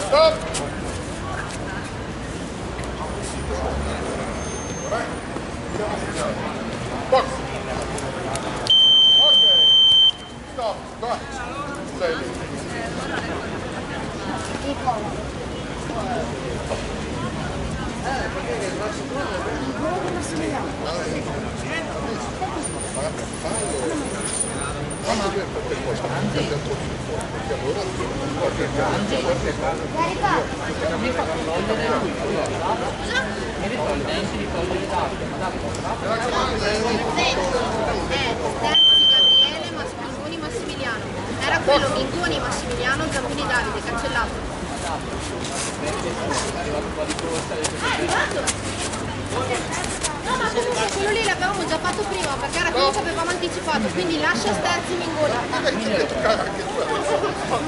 Stop! Box! Ok! Stop! Qua! Sei lì! Sterzi, Gabriele, Mingoni, Massimiliano. Era quello Mingoni, Massimiliano, Zampini, Davide, cancellato. Ah, è arrivato! No, ma comunque quello lì l'avevamo già fatto prima, perché era quello che avevamo anticipato, quindi lascia Sterzi, Mingoni. Anche tu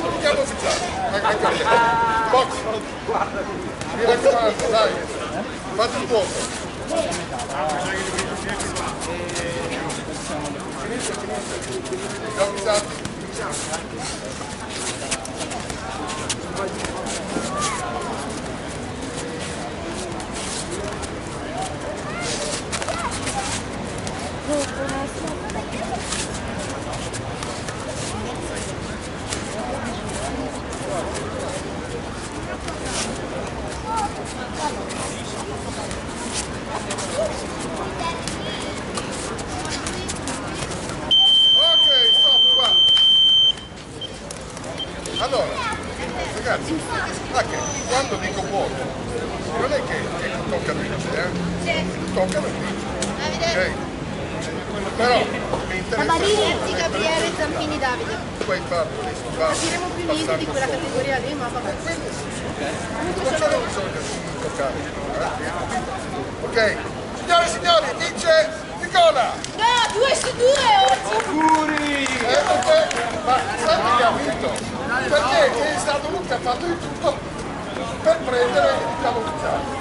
andiamo ufficiale! Box! Mi raccomando, dai! Fate il fuoco! Ok, stop qua. Allora, ragazzi, quando dico vuoto, non è che tocca a te, tocca a te. Ok? Però mi interessa. Sterzi, Gabriele, Zampini, Davide. Puoi farlo lì, Capiremo più niente di quella categoria lì, ma vabbè. non c'è bisogno di toccare. Ok, signore e signori, vince Nicola! No, 2 su 2 oggi! Ma sai che ha vinto? Perché è stato lui che ha fatto di tutto per prendere il cavo ufficiale.